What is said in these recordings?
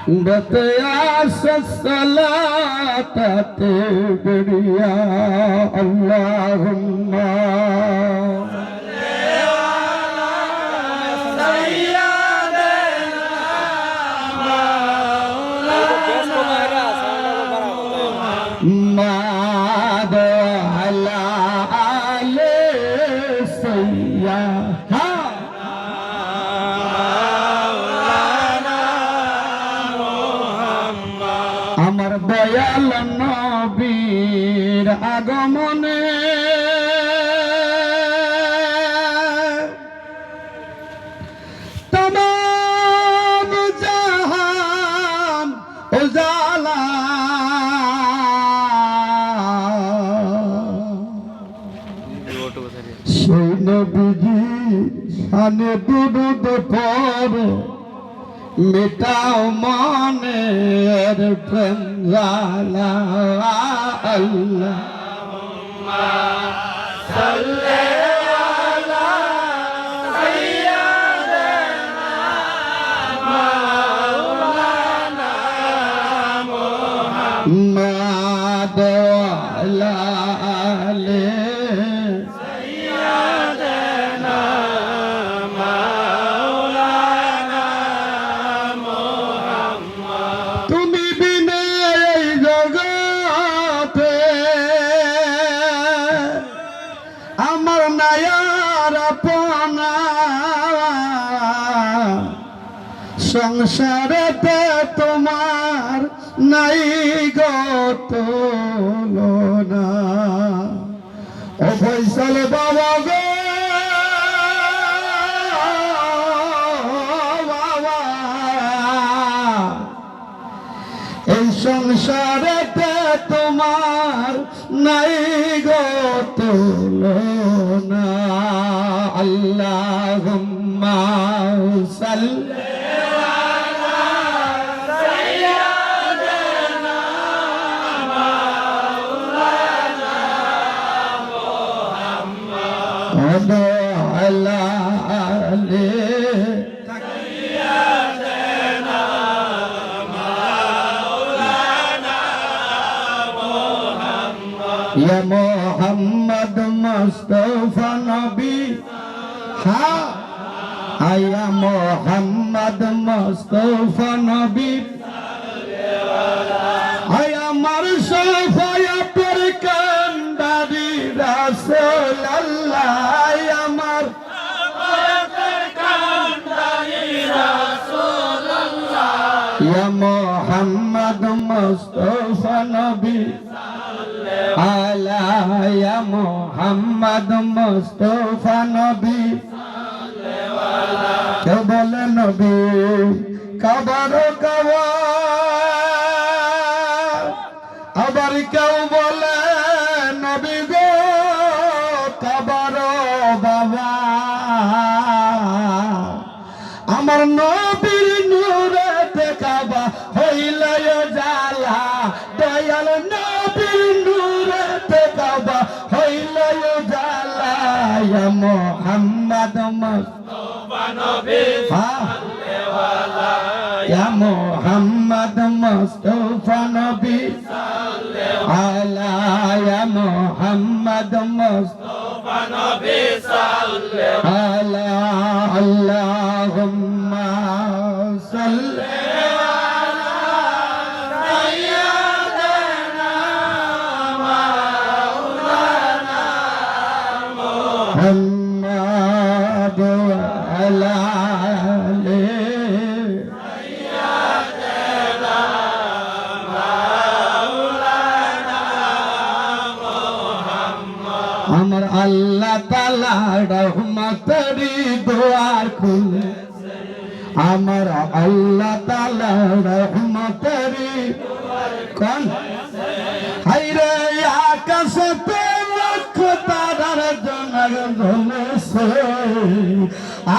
بطياس الصلاة تبريا اللهم আমার দয়াল নবীর আগমনে তমাম জাহান উজালা সেই নবীজি শানে দুরূদ পড়ে মিটাও মনের প্রেম জ্বালা আল্লাহুম্মা সাল্লি আলা সাইয়্যিদিনা মাওলানা মুহাম্মদ ওয়া আলা আলি সংসারেতে তোমার নাই গো তুলনা ও ফয়সাল বাবা গো বাবা এই সংসারেতে তোমার নাই গো তুলনা আল্লাহুম্মা সাল্লি على آل سيدنا مولانا محمد يا محمد مصطفى نبي ها يا محمد مصطفى نبي يا مرشد يا بركندري رسول الله يا محمد مصطفى نبي على يا محمد مصطفى نبي كبل نبي كبر كوا আবার কেউ বলে নবী গো কবর বাবা আমার নবীর নূরে দেখাবা হইলে জালা দয়াল নবীর নূরে দেখাবা হইলে জালা ইয়া মুহাম্মদ মুস্তাফা নবী সাল্লেওয়ালা ইয়া মুহাম্মদ মুস্তাফা নবী সাল্লেওয়ালা ইয়া মুহাম্মদ মুস্তাফা নবী সাল্লেওয়ালা আল্লাহুম্মা সাল্লি محمد وعلى آله سيدنا مولانا محمد আমার আল্লাহ তাআলা রহমতেরই দুয়ার খুলেছে আমার আল্লাহ তাআলা রহমতেরই দুয়ার খুলেছে হায়রে আকাশে লক্ষ তারার জনক জ্বলেছে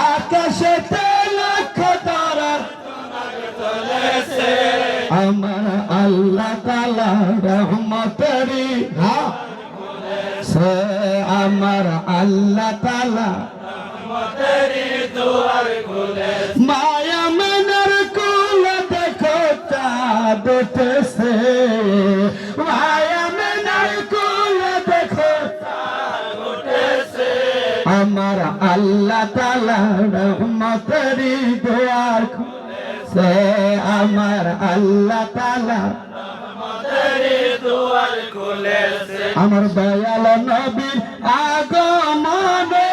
আকাশেতে লক্ষ তারার জনক জ্বলেছে আমার আল্লাহ তাআলা রহমতেরই সে আমার আল্লাহ তাআলা রহমতেরই দুয়ার খুলেছে মায়া মনের কুল দেখো আল্লাহ তাআলা রহমতেরি দুয়ার খুলেছে আমার আল্লাহ তাআলা রহমতেরি দুয়ার খুলেছে আমার দয়াল নবীর আগমনে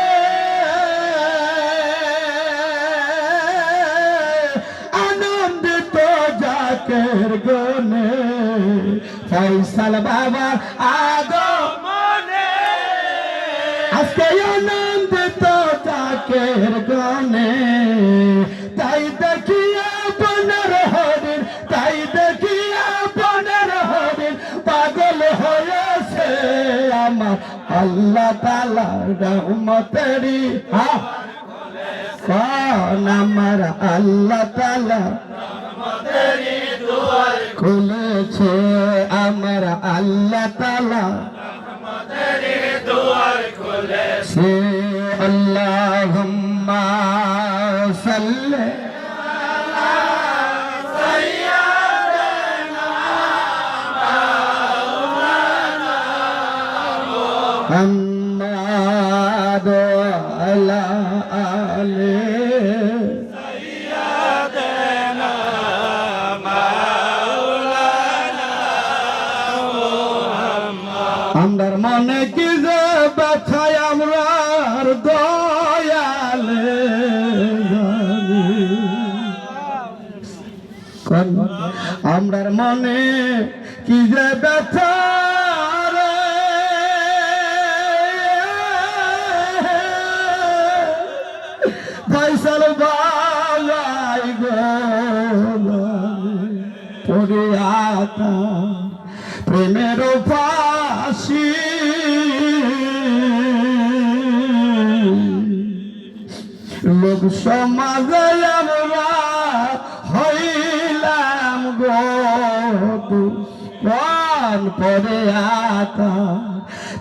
আনন্দিত জাকের গনে ফয়সাল বাবার আগমনে আজকে আনন্দিত জাকের গনে তাই দেখিয়া বনের হরিণ তাই দেখিয়া বনের হরিণ পাগল হয়েছে আমার আল্লাহ তাআলা রহমতেরি কোন আমার আল্লাহ তাআলা রহমতেরি দুয়ার খুলেছে আমার আল্লাহ তাআলা রহমতেরি দুয়ার খুলেছে আল্লাহুম্মা সাল্লি আলা সাইয়্যিদিনা মাওলানা মুহাম্মাদ আলা আলি সাইয়্যিদিনা মাওলানা মুহাম্মাদ আমার মনে কি যে ব্যথায় আমরার দয়ালে আমরার মনে কি যে ব্যথা রে ফয়সাল বাবাই গো পড়িয়াতা প্রেমের ফাঁসি লোক সমাজে আমরা হইলাম গো দুষ্কর্ম পরে আতা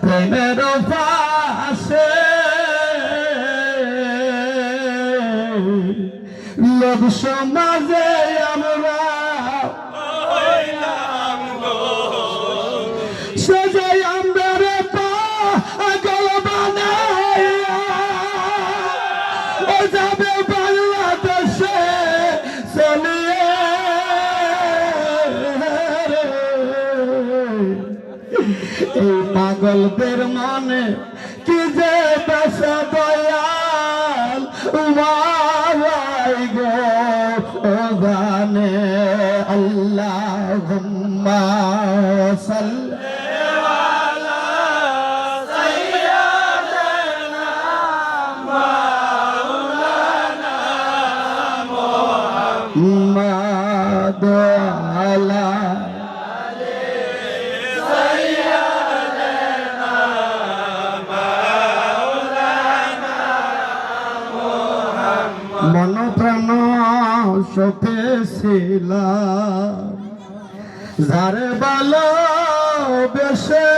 প্রেমের ফাঁসে লোক সমাজে আমরা হইলাম গো সজাই আমরা রে পাগল বানাইয়া ও যাবে বাংলাদেশে চলিয়ে এই পাগলদের মনে কি যে দশা দয়াল উমাই গো ও গানে আল্লাহুম্মা সাল্লি আলা সাইয়্যিদিনা মাওলানা মুহাম্মাদ আলা মন প্রাণ সপেছিলাম যারে ভালো বেশে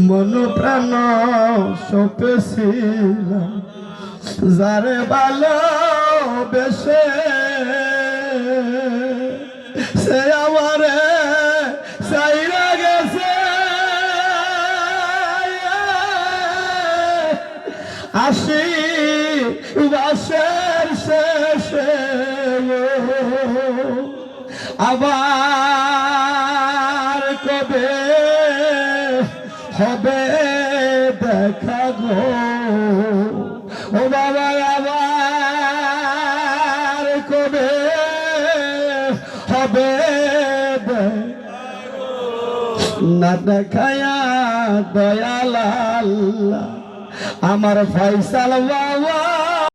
মন প্রাণ সপেছিলাম যারে ভালো বেশে সে আমারে সাইরা গেছে আসি বাসের শেষে আবার কবে হবে দেখা গো ও বাবা আবার কবে হবে না দেখায়া দয়াল আল্লাহ আমার ফয়সাল বাবা